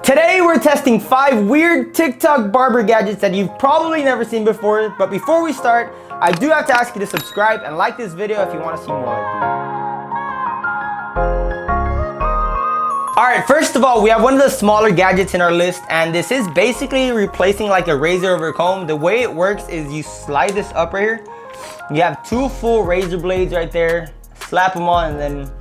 Today we're testing 5 weird TikTok barber gadgets that you've probably never seen before. But before we start, I do have to ask you to subscribe and like this video if you want to see more like these. Alright, first of all, we have one of the smaller gadgets in our list, and this is basically replacing like a razor over comb. The way it works is you slide this up right here. You have 2 full razor blades right there. Slap them on and then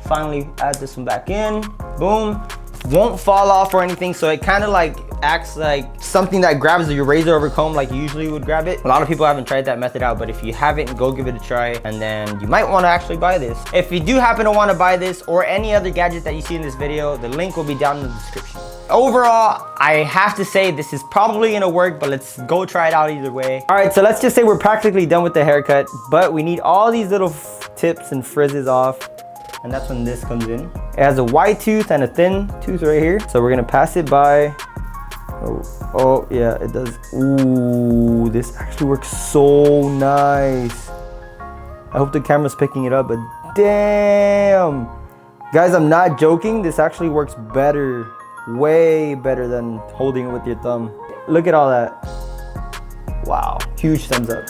finally add this one back in. Boom. Won't fall off or anything, so it kind of like acts like something that grabs your razor over comb like you usually would grab it. A lot of people haven't tried that method out, but if you haven't, go give it a try, and then you might want to actually buy this. If you do happen to want to buy this or any other gadget that you see in this video, the link will be down in the description. Overall, I have to say this is probably gonna work, but let's go try it out either way. All right, so let's just say we're practically done with the haircut, but we need all these little tips and frizzes off. And that's when this comes in. It has a wide tooth and a thin tooth right here. So we're gonna pass it by. Oh yeah, it does. Ooh, this actually works so nice. I hope the camera's picking it up, but damn. Guys, I'm not joking. This actually works better, way better than holding it with your thumb. Look at all that. Wow, huge thumbs up.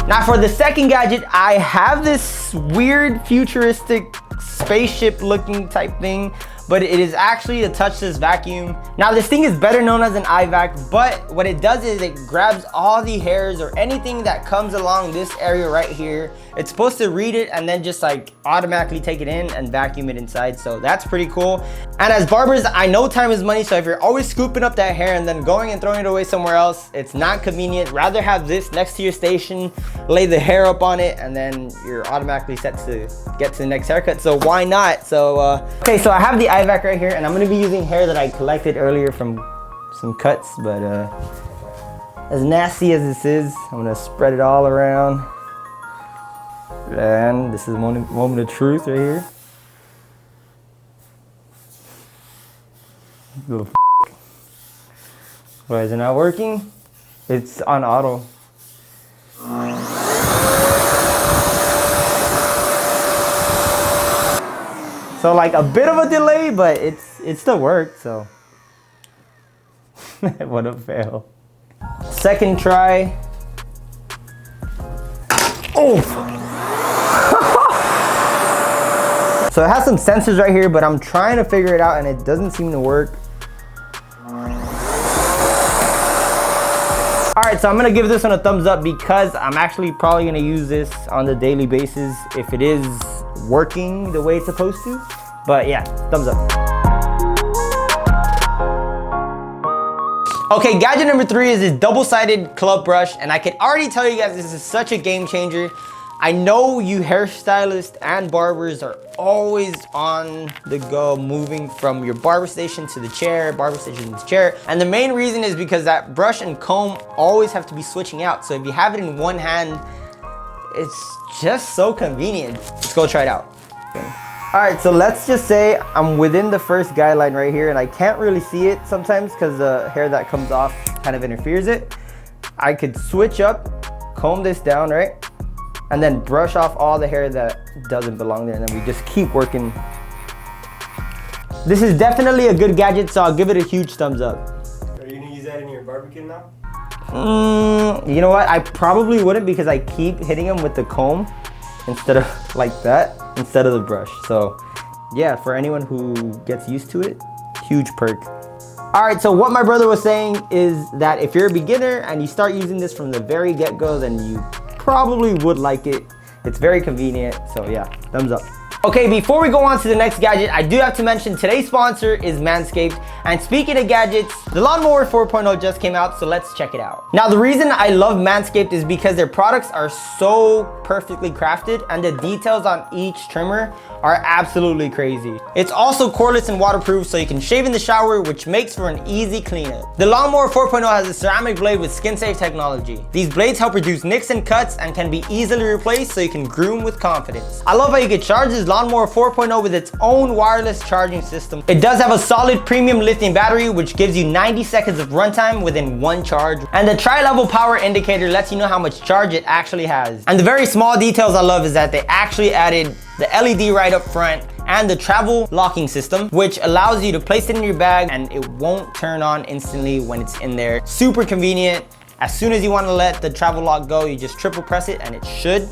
Now for the second gadget, I have this weird futuristic spaceship looking type thing, but it is actually a touchless vacuum. Now this thing is better known as an eye vac, but what it does is it grabs all the hairs or anything that comes along this area right here. It's supposed to read it and then just like automatically take it in and vacuum it inside. So that's pretty cool. And as barbers, I know time is money. So if you're always scooping up that hair and then going and throwing it away somewhere else, it's not convenient. Rather have this next to your station, lay the hair up on it, and then you're automatically set to get to the next haircut. So why not? So, okay, so I have the eye vac right here, and I'm gonna be using hair that I collected earlier from some cuts, but as nasty as this is, I'm gonna spread it all around. And this is moment of truth right here. Little why is it not working? It's on auto. So like a bit of a delay, but it still worked, so. What a fail. Second try. Oh! So it has some sensors right here, but I'm trying to figure it out and it doesn't seem to work. All right, so I'm gonna give this one a thumbs up because I'm actually probably gonna use this on the daily basis if it is working the way it's supposed to. But yeah, thumbs up. Okay, gadget number 3 is this double-sided club brush, and I can already tell you guys this is such a game changer. I know you hairstylists and barbers are always on the go, moving from your barber station to the chair, barber station to the chair. And the main reason is because that brush and comb always have to be switching out. So if you have it in one hand, it's just so convenient. Let's go try it out. Okay. All right, so let's just say I'm within the first guideline right here and I can't really see it sometimes because the hair that comes off kind of interferes it. I could switch up, comb this down, right? And then brush off all the hair that doesn't belong there, and then we just keep working. This is definitely a good gadget, so I'll give it a huge thumbs up. Are you gonna use that in your barbecue now? You know what? I probably wouldn't because I keep hitting them with the comb instead of like that, instead of the brush. So yeah, for anyone who gets used to it, huge perk. All right, so what my brother was saying is that if you're a beginner and you start using this from the very get-go, then you probably would like it. It's very convenient, so yeah, thumbs up. Okay, before we go on to the next gadget, I do have to mention today's sponsor is Manscaped. And speaking of gadgets, the Lawnmower 4.0 just came out, so let's check it out. Now, the reason I love Manscaped is because their products are so perfectly crafted and the details on each trimmer are absolutely crazy. It's also cordless and waterproof, so you can shave in the shower, which makes for an easy cleanup. The Lawnmower 4.0 has a ceramic blade with skin-safe technology. These blades help reduce nicks and cuts and can be easily replaced so you can groom with confidence. I love how you can charge this Lawnmower 4.0 with its own wireless charging system. It does have a solid premium lithium battery, which gives you 90 seconds of runtime within one charge. And the tri-level power indicator lets you know how much charge it actually has. And the very small details I love is that they actually added the LED right up front and the travel locking system, which allows you to place it in your bag and it won't turn on instantly when it's in there. Super convenient. As soon as you want to let the travel lock go, you just triple press it and it should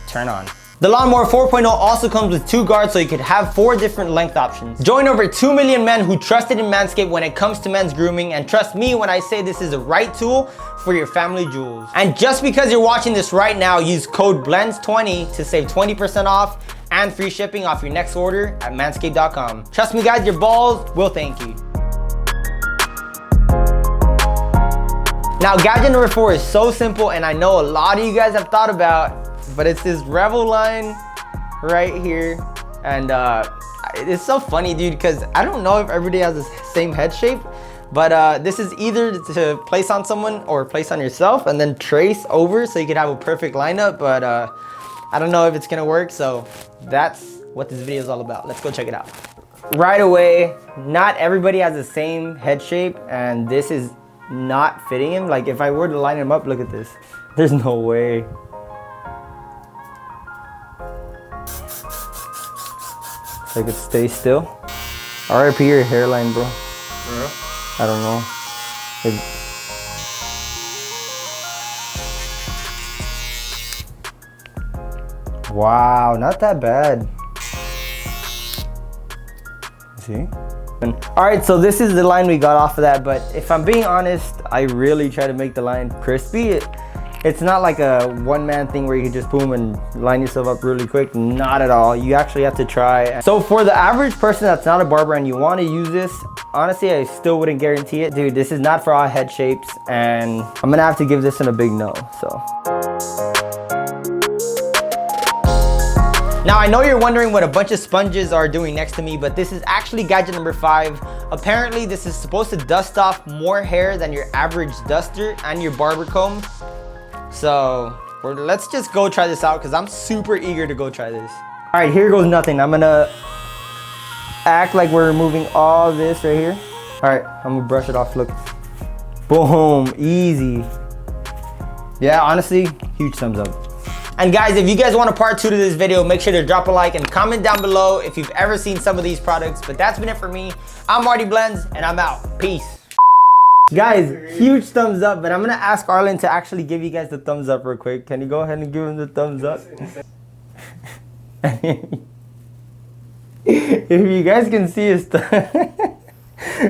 turn on. The Lawnmower 4.0 also comes with 2 guards, so you could have 4 different length options. Join over 2 million men who trusted in Manscaped when it comes to men's grooming, and trust me when I say this is the right tool for your family jewels. And just because you're watching this right now, use code BLENDZ20 to save 20% off and free shipping off your next order at manscaped.com. Trust me guys, your balls will thank you. Now gadget number 4 is so simple, and I know a lot of you guys have thought about, but it's this Revel line right here. And it's so funny, dude, because I don't know if everybody has the same head shape, but this is either to place on someone or place on yourself and then trace over so you can have a perfect lineup, but I don't know if it's gonna work, so that's what this video is all about. Let's go check it out. Right away, not everybody has the same head shape, and this is not fitting him. Like if I were to line him up, look at this. There's no way. So I could stay still. RIP your hairline, bro. I don't know. Wow, not that bad. See? All right, so this is the line we got off of that, but if I'm being honest, I really try to make the line crispy. It's not like a one-man thing where you can just boom and line yourself up really quick. Not at all. You actually have to try. So for the average person that's not a barber and you want to use this, honestly, I still wouldn't guarantee it. Dude, this is not for all head shapes, and I'm gonna have to give this one a big no, so. Now I know you're wondering what a bunch of sponges are doing next to me, but this is actually gadget number 5. Apparently this is supposed to dust off more hair than your average duster and your barber comb. So let's just go try this out because I'm super eager to go try this. All right, here goes nothing. I'm gonna act like we're removing all this right here. All right, I'm gonna brush it off, look. Boom, easy. Yeah, honestly, huge thumbs up. And guys, if you guys want a part 2 to this video, make sure to drop a like and comment down below if you've ever seen some of these products. But that's been it for me. I'm MartyBlendz and I'm out. Peace. Guys, huge thumbs up, but I'm gonna ask Arlen to actually give you guys the thumbs up real quick. Can you go ahead and give him the thumbs up? If you guys can see his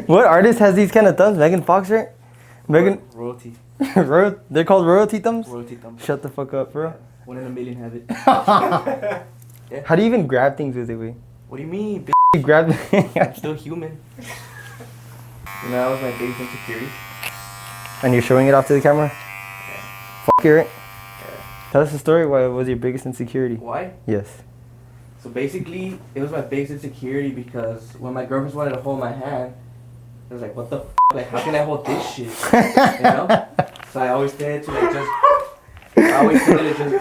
what artist has these kind of thumbs? Megan Fox, right? Megan? Royalty. They're called royalty thumbs? Royalty thumbs. Shut the fuck up, bro. 1 in a million have it. Yeah. How do you even grab things with it, wait? What do you mean, bitch? You grab I'm still human. You know, that was my biggest insecurity. And you're showing it off to the camera? Yeah. Fuck you, right? Yeah. Tell us the story. Why was your biggest insecurity? Why? Yes. So basically, it was my biggest insecurity because when my girlfriends wanted to hold my hand, I was like, what the f***? Like, how can I hold this shit? You know? So I always tended to just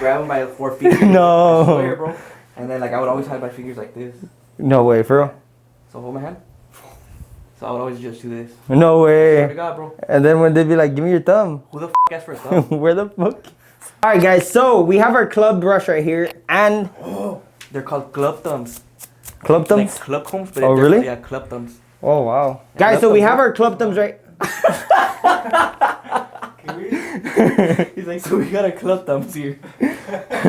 grab them by the 4 fingers. No. I swear, bro. And then like I would always hide my fingers like this. No way, for real? So hold my hand. So I would always just do this. No way. Swear to God, bro. And then when they'd be like, give me your thumb. Who the f asked for a thumb? Where the fuck? All right, guys. So we have our club brush right here, and they're called club thumbs. Club thumbs. Like club combs, but Oh, really? Yeah, club thumbs. Oh wow. Yeah, Guys, so we have thumbs. our club thumbs right. He's like, so we got a club thumbs here.